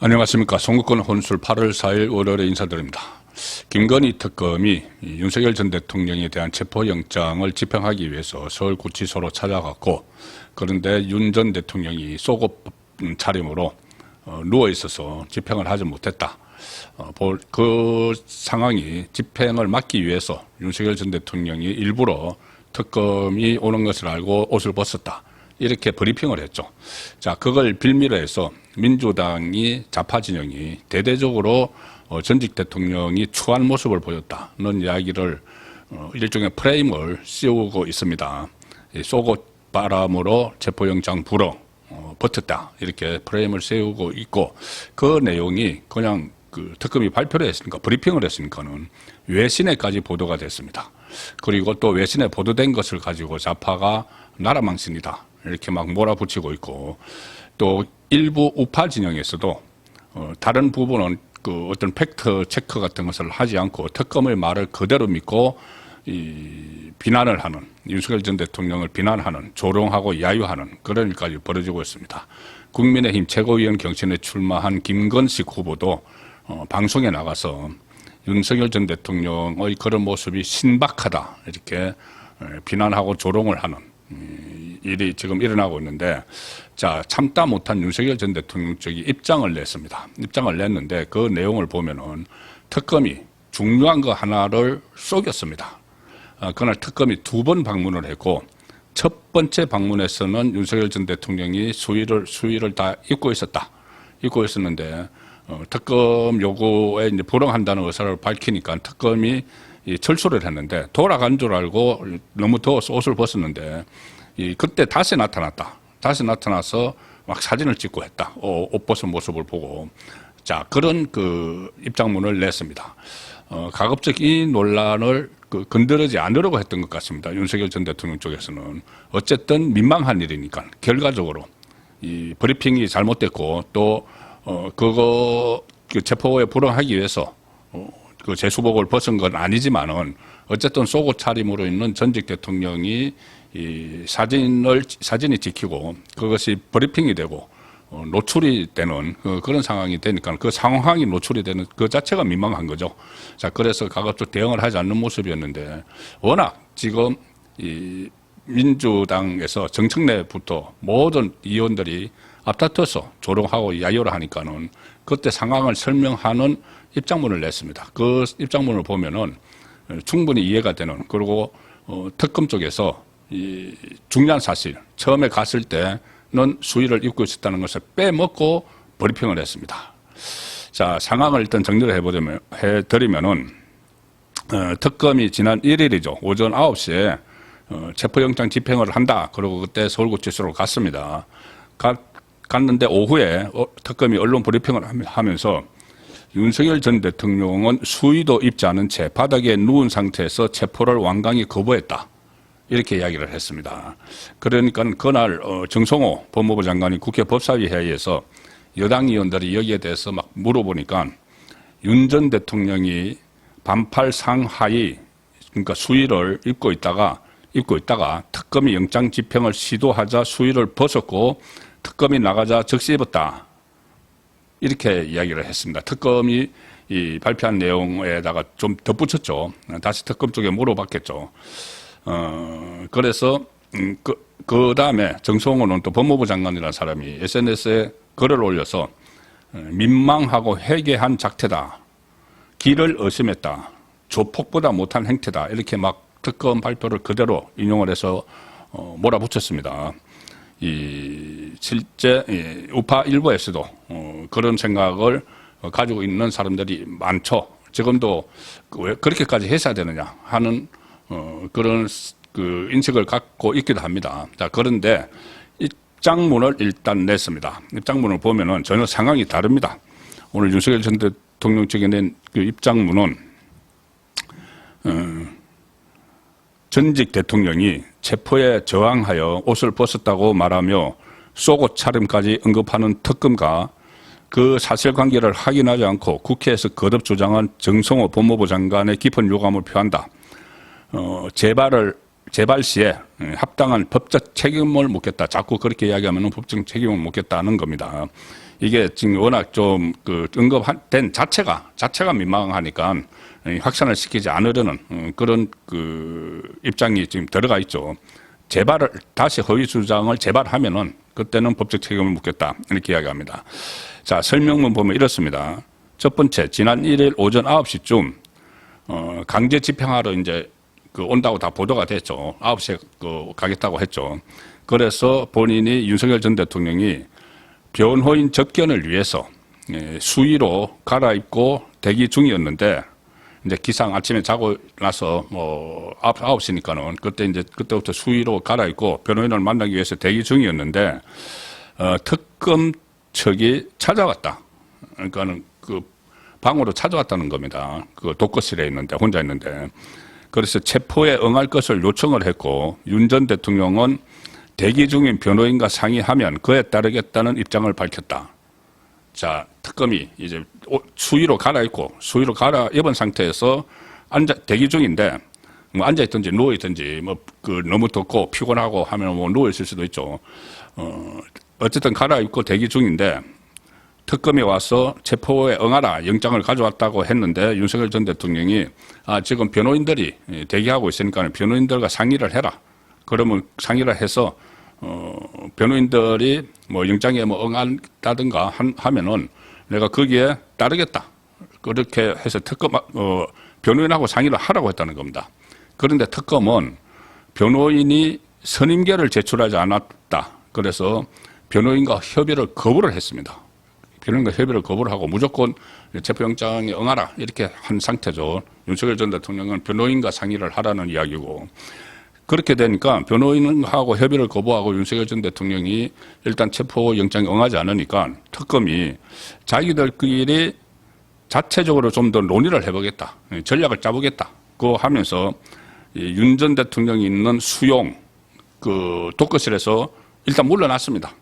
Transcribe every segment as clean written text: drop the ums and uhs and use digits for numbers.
안녕하십니까. 송구권 혼술 8월 4일 월요일에 인사드립니다. 김건희 특검이 윤석열 전 대통령에 대한 체포영장을 집행하기 위해서 서울구치소로 찾아갔고, 그런데 윤 전 대통령이 속옷 차림으로 누워있어서 집행을 하지 못했다. 그 상황이 집행을 막기 위해서 윤석열 전 대통령이 일부러 특검이 오는 것을 알고 옷을 벗었다, 이렇게 브리핑을 했죠. 자, 그걸 빌미로 해서 민주당이 좌파 진영이 대대적으로 전직 대통령이 추한 모습을 보였다는 이야기를 일종의 프레임을 씌우고 있습니다. 속옷 바람으로 체포영장 불어 버텼다, 이렇게 프레임을 세우고 있고, 그 내용이 그냥 그 특검이 발표를 했으니까, 브리핑을 했으니까는 외신에까지 보도가 됐습니다. 그리고 또 외신에 보도된 것을 가지고 좌파가 나라망신이다, 이렇게 막 몰아붙이고 있고, 또 일부 우파 진영에서도 다른 부분은 그 어떤 팩트 체크 같은 것을 하지 않고 특검의 말을 그대로 믿고 비난을 하는, 윤석열 전 대통령을 비난하는, 조롱하고 야유하는 그런 일까지 벌어지고 있습니다. 국민의힘 최고위원 경선에 출마한 김건식 후보도 방송에 나가서 윤석열 전 대통령의 그런 모습이 신박하다, 이렇게 비난하고 조롱을 하는 일이 지금 일어나고 있는데, 자, 참다 못한 윤석열 전 대통령 쪽이 입장을 냈습니다. 입장을 냈는데 그 내용을 보면은 특검이 중요한 거 하나를 속였습니다. 그날 특검이 2번 방문을 했고, 첫 번째 방문에서는 윤석열 전 대통령이 수위를 다 입고 있었는데 특검 요구에 이제 불응한다는 의사를 밝히니까 특검이 철수를 했는데, 돌아간 줄 알고 너무 더워서 옷을 벗었는데 그때 다시 나타났다. 다시 나타나서 막 사진을 찍고 했다. 옷 벗은 모습을 보고. 자, 그런 그 입장문을 냈습니다. 가급적 이 논란을 건드리지 않으려고 했던 것 같습니다. 윤석열 전 대통령 쪽에서는. 어쨌든 민망한 일이니까 결과적으로 이 브리핑이 잘못됐고, 또 그거 그 체포에 불응하기 위해서 그 제수복을 벗은 건 아니지만은 어쨌든 속옷 차림으로 있는 전직 대통령이 이 사진이 찍히고 그것이 브리핑이 되고 노출이 되는 그런 상황이 되니까, 그 상황이 노출이 되는 그 자체가 민망한 거죠. 자, 그래서 가급적 대응을 하지 않는 모습이었는데, 워낙 지금 이 민주당에서 정청래부터 모든 의원들이 앞다퉈서 조롱하고 야유를 하니까는 그때 상황을 설명하는 입장문을 냈습니다. 그 입장문을 보면은 충분히 이해가 되는, 그리고 특검 쪽에서 이 중요한 사실, 처음에 갔을 때는 수의를 입고 있었다는 것을 빼먹고 브리핑을 했습니다. 자, 상황을 일단 정리를 해드리면은 특검이 지난 1일이죠. 오전 9시에 체포영장 집행을 한다. 그리고 그때 서울구치소로 갔습니다. 갔는데 오후에 특검이 언론 브리핑을 하면서 윤석열 전 대통령은 수의도 입지 않은 채 바닥에 누운 상태에서 체포를 완강히 거부했다, 이렇게 이야기를 했습니다. 그러니까 그날 정성호 법무부 장관이 국회 법사위 회의에서 여당 의원들이 여기에 대해서 막 물어보니까 윤 전 대통령이 반팔 상하의, 그러니까 수의를 입고 있다가 특검이 영장 집행을 시도하자 수의를 벗었고 특검이 나가자 즉시 입었다, 이렇게 이야기를 했습니다. 특검이 이 발표한 내용에다가 좀 덧붙였죠. 다시 특검 쪽에 물어봤겠죠. 그래서 그 다음에 정성호는 또 법무부 장관이라는 사람이 SNS에 글을 올려서 민망하고 회개한 작태다, 기를 의심했다, 조폭보다 못한 행태다, 이렇게 막 특검 발표를 그대로 인용을 해서 몰아붙였습니다. 실제 우파 일부에서도 그런 생각을 가지고 있는 사람들이 많죠. 지금도 왜 그렇게까지 했어야 되느냐 하는 그런 그 인식을 갖고 있기도 합니다. 자, 그런데 입장문을 일단 냈습니다. 입장문을 보면은 전혀 상황이 다릅니다. 오늘 윤석열 전 대통령 측에 낸 그 입장문은 전직 대통령이 체포에 저항하여 옷을 벗었다고 말하며 속옷 차림까지 언급하는 특검과 그 사실관계를 확인하지 않고 국회에서 거듭 주장한 정성호 법무부 장관의 깊은 유감을 표한다. 재발 시에 합당한 법적 책임을 묻겠다. 자꾸 그렇게 이야기하면 법적 책임을 묻겠다는 겁니다. 이게 지금 워낙 좀 그 언급된 자체가 민망하니까 확산을 시키지 않으려는 그런 그 입장이 지금 들어가 있죠. 재발을 다시 허위 주장을 재발하면은 그때는 법적 책임을 묻겠다 이렇게 이야기합니다. 자, 설명문 보면 이렇습니다. 첫 번째, 지난 1일 오전 9시쯤 강제 집행하러 이제 그 온다고 다 보도가 됐죠. 9시에 그 가겠다고 했죠. 그래서 본인이 윤석열 전 대통령이 변호인 접견을 위해서 수의로 갈아입고 대기 중이었는데 이제 기상 아침에 자고 나서 뭐 9시니까는 그때부터 수의로 갈아입고 변호인을 만나기 위해서 대기 중이었는데 특검 측이 찾아왔다. 그러니까는 그 방으로 찾아왔다는 겁니다. 그 독거실에 있는데 혼자 있는데 그래서 체포에 응할 것을 요청을 했고 윤 전 대통령은 대기 중인 변호인과 상의하면 그에 따르겠다는 입장을 밝혔다. 자, 특검이 이제 수의로 갈아입은 상태에서 대기 중인데, 뭐 앉아있든지 누워있든지, 뭐, 너무 덥고 피곤하고 하면 뭐 누워있을 수도 있죠. 어쨌든 갈아입고 대기 중인데, 특검이 와서 체포에 응하라 영장을 가져왔다고 했는데, 윤석열 전 대통령이, 지금 변호인들이 대기하고 있으니까 변호인들과 상의를 해라. 그러면 상의를 해서, 변호인들이 뭐 영장에 뭐 응한다든가 하면은 내가 거기에 따르겠다. 그렇게 해서 변호인하고 상의를 하라고 했다는 겁니다. 그런데 특검은 변호인이 선임계를 제출하지 않았다. 그래서 변호인과 협의를 거부를 했습니다. 변호인과 협의를 거부를 하고 무조건 체포영장에 응하라. 이렇게 한 상태죠. 윤석열 전 대통령은 변호인과 상의를 하라는 이야기고 그렇게 되니까 변호인하고 협의를 거부하고 윤석열 전 대통령이 일단 체포영장에 응하지 않으니까 특검이 자기들끼리 자체적으로 좀 더 논의를 해보겠다. 전략을 짜보겠다. 그거 하면서 윤 전 대통령이 있는 수용 그 독거실에서 일단 물러났습니다.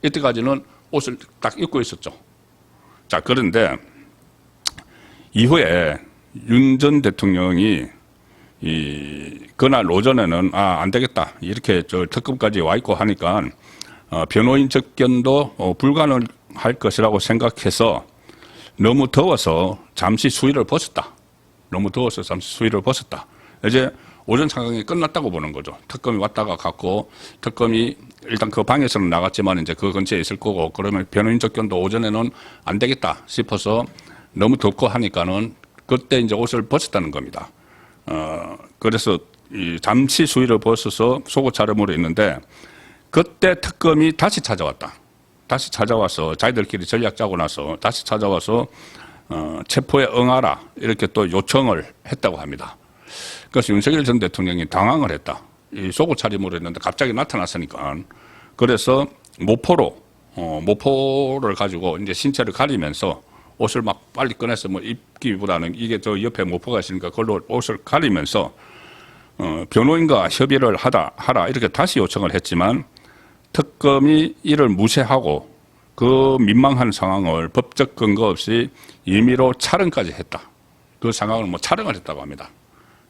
이때까지는 옷을 딱 입고 있었죠. 자, 그런데 이후에 윤 전 대통령이 그날 오전에는 안 되겠다 이렇게 특검까지 와 있고 하니까 변호인 접견도 불가능할 것이라고 생각해서 너무 더워서 잠시 수위를 벗었다. 이제 오전 상황이 끝났다고 보는 거죠. 특검이 왔다가 갔고 특검이 일단 그 방에서는 나갔지만 이제 그 근처에 있을 거고 그러면 변호인 접견도 오전에는 안 되겠다 싶어서 너무 덥고 하니까는 그때 이제 옷을 벗었다는 겁니다. 그래서 잠시 수위를 벗어서 속옷 차림으로 있는데 그때 특검이 다시 찾아와서 자기들끼리 전략 짜고 나서 다시 찾아와서 체포에 응하라 이렇게 또 요청을 했다고 합니다. 그래서 윤석열 전 대통령이 당황을 했다. 이 속옷 차림으로 했는데 갑자기 나타났으니까 그래서 모포를 가지고 이제 신체를 가리면서 옷을 막 빨리 꺼내서 뭐 입기보다는 이게 저 옆에 모포가 있으니까 그걸로 옷을 가리면서 변호인과 협의를 하라 이렇게 다시 요청을 했지만 특검이 이를 무시하고 그 민망한 상황을 법적 근거 없이 임의로 촬영까지 했다. 그 상황을 뭐 촬영을 했다고 합니다.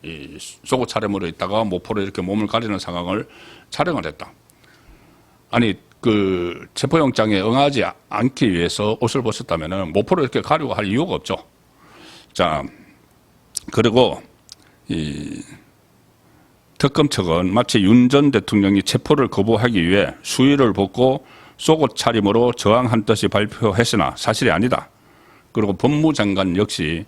이 속옷 차림으로 있다가 모포로 이렇게 몸을 가리는 상황을 촬영을 했다. 아니 그 체포영장에 응하지 않기 위해서 옷을 벗었다면은 모포로 이렇게 가려고 할 이유가 없죠. 자, 그리고 이 특검 측은 마치 윤 전 대통령이 체포를 거부하기 위해 수의를 벗고 속옷 차림으로 저항한 듯이 발표했으나 사실이 아니다. 그리고 법무장관 역시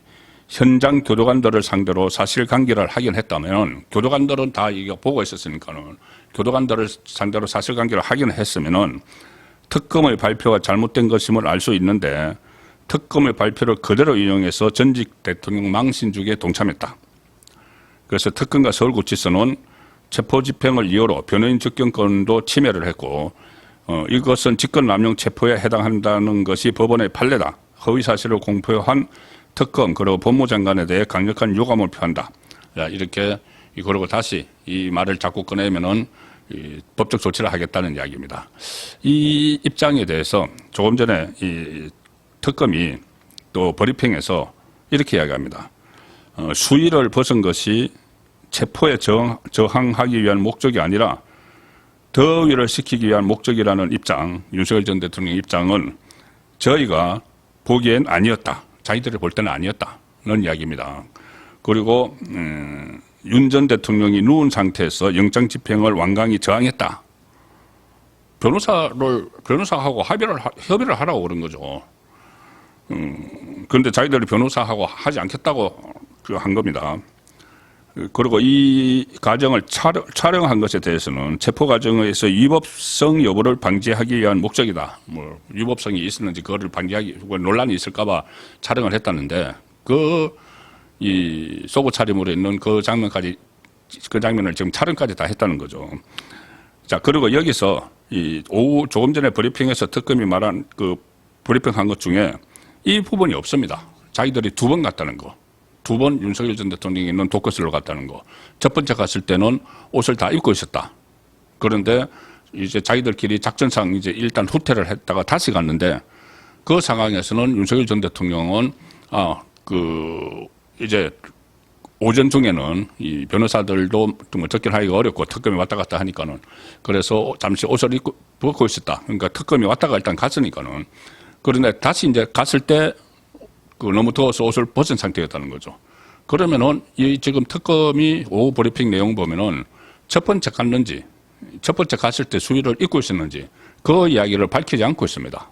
현장 교도관들을 상대로 사실관계를 하긴 했다면 교도관들은 다 이거 보고 있었으니까는 교도관들을 상대로 사실관계를 하긴 했으면은 특검의 발표가 잘못된 것임을 알 수 있는데 특검의 발표를 그대로 인용해서 전직 대통령 망신주기에 동참했다. 그래서 특검과 서울구치소는 체포집행을 이유로 변호인 접견권도 침해를 했고 이것은 직권남용 체포에 해당한다는 것이 법원의 판례다. 허위사실을 공표한 특검 그리고 법무장관에 대해 강력한 유감을 표한다. 이렇게 그리고 다시 이 말을 자꾸 꺼내면은 법적 조치를 하겠다는 이야기입니다. 이 입장에 대해서 조금 전에 이 특검이 또 브리핑에서 이렇게 이야기합니다. 수의를 벗은 것이 체포에 저항하기 위한 목적이 아니라 더위를 식히기 위한 목적이라는 입장, 윤석열 전 대통령 입장은 저희가 보기엔 아니었다. 자기들이 볼 때는 아니었다는 이야기입니다. 그리고 윤 전 대통령이 누운 상태에서 영장 집행을 완강히 저항했다. 변호사하고 협의를 하라고 그런 거죠. 그런데 자기들이 변호사하고 하지 않겠다고 한 겁니다. 그리고 이 과정을 촬영한 것에 대해서는 체포 과정에서 위법성 여부를 방지하기 위한 목적이다. 뭐 위법성이 있었는지 그거를 방지하기 논란이 있을까봐 촬영을 했다는데 이 속옷 차림으로 있는 그 장면을 지금 촬영까지 다 했다는 거죠. 자, 그리고 여기서 이 오후 조금 전에 브리핑에서 특검이 말한 그 브리핑한 것 중에 이 부분이 없습니다. 자기들이 2번 갔다는 거. 2번 윤석열 전 대통령이 있는 독거실로 갔다는 거. 첫 번째 갔을 때는 옷을 다 입고 있었다. 그런데 이제 자기들끼리 작전상 이제 일단 후퇴를 했다가 다시 갔는데 그 상황에서는 윤석열 전 대통령은 이제 오전 중에는 이 변호사들도 뭐 접견하기가 어렵고 특검이 왔다 갔다 하니까는 그래서 잠시 옷을 벗고 있었다. 그러니까 특검이 왔다가 일단 갔으니까는 그런데 다시 이제 갔을 때 너무 더워서 옷을 벗은 상태였다는 거죠. 그러면은 이 지금 특검이 오후 브리핑 내용 보면은 첫 번째 갔을 때 수의를 입고 있었는지 그 이야기를 밝히지 않고 있습니다.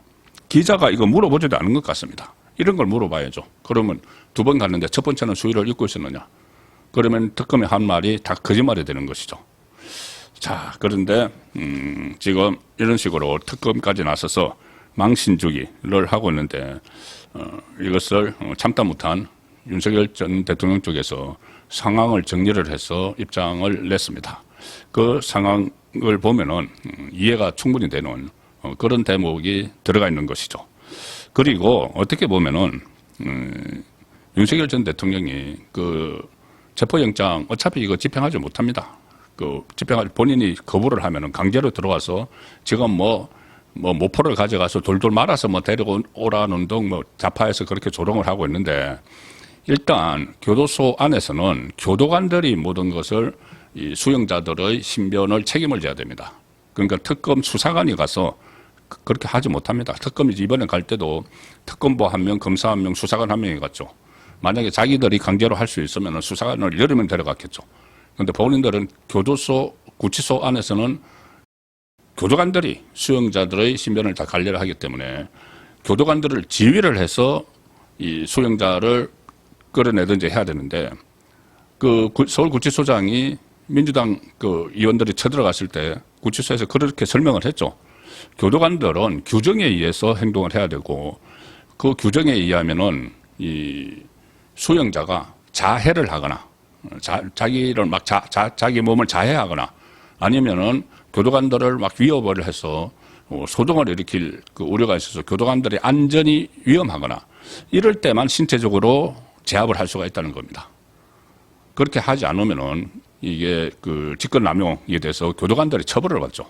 기자가 이거 물어보지도 않은 것 같습니다. 이런 걸 물어봐야죠. 그러면 2번 갔는데 첫 번째는 수의를 입고 있었느냐? 그러면 특검이 한 말이 다 거짓말이 되는 것이죠. 자, 그런데 지금 이런 식으로 특검까지 나서서 망신주기를 하고 있는데 이것을 참다 못한 윤석열 전 대통령 쪽에서 상황을 정리를 해서 입장을 냈습니다. 그 상황을 보면은 이해가 충분히 되는 그런 대목이 들어가 있는 것이죠. 그리고 어떻게 보면은 윤석열 전 대통령이 그 체포영장 어차피 이거 집행하지 못합니다. 본인이 거부를 하면은 강제로 들어와서 지금 모포를 가져가서 돌돌 말아서 데려오라는 등 좌파에서 그렇게 조롱을 하고 있는데 일단 교도소 안에서는 교도관들이 모든 것을 이 수용자들의 신변을 책임을 져야 됩니다. 그러니까 특검 수사관이 가서 그렇게 하지 못합니다. 특검이 이번에 갈 때도 특검보 1명, 검사 1명, 수사관 1명이 갔죠. 만약에 자기들이 강제로 할 수 있으면 수사관을 여러 명 데려갔겠죠. 그런데 본인들은 구치소 안에서는 교도관들이 수용자들의 신변을 다 관리를 하기 때문에 교도관들을 지휘를 해서 이 수용자를 끌어내든지 해야 되는데 서울구치소장이 민주당 의원들이 쳐들어갔을 때 구치소에서 그렇게 설명을 했죠. 교도관들은 규정에 의해서 행동을 해야 되고 그 규정에 의하면은 이 수용자가 자해를 하거나 자기를 자기 몸을 자해하거나 아니면은 교도관들을 위협을 해서 소동을 일으킬 우려가 있어서 교도관들의 안전이 위험하거나 이럴 때만 신체적으로 제압을 할 수가 있다는 겁니다. 그렇게 하지 않으면은 이게 직권남용에 대해서 교도관들이 처벌을 받죠.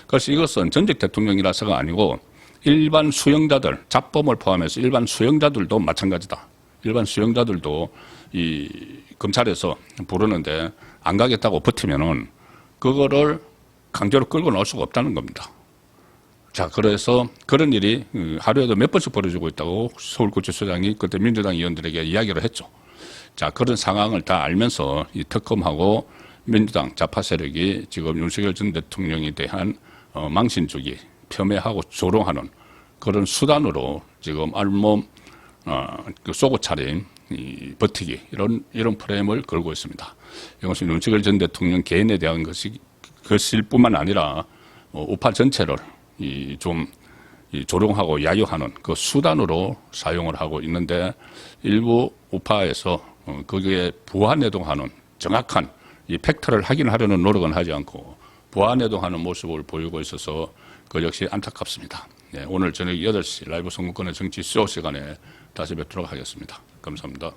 그래서 이것은 전직 대통령이라서가 아니고 일반 수용자들, 잡범을 포함해서 일반 수용자들도 마찬가지다. 일반 수용자들도 이 검찰에서 부르는데 안 가겠다고 버티면은 그거를 강제로 끌고 나올 수가 없다는 겁니다. 자, 그래서 그런 일이 하루에도 몇 번씩 벌어지고 있다고 서울구치소장이 그때 민주당 의원들에게 이야기를 했죠. 자, 그런 상황을 다 알면서 이 특검하고 민주당 좌파 세력이 지금 윤석열 전 대통령에 대한 망신주기, 폄훼하고 조롱하는 그런 수단으로 지금 알몸 속옷 차림, 버티기 이런 프레임을 걸고 있습니다. 이것은 윤석열 전 대통령 개인에 대한 것일 뿐만 아니라 우파 전체를 좀 조롱하고 야유하는 그 수단으로 사용을 하고 있는데 일부 우파에서 거기에 부안해동하는 정확한 이 팩트를 확인하려는 노력은 하지 않고 부안해동하는 모습을 보이고 있어서 그 역시 안타깝습니다. 네, 오늘 저녁 8시 라이브 선거권의 정치 수요 시간에 다시 뵙도록 하겠습니다. 감사합니다.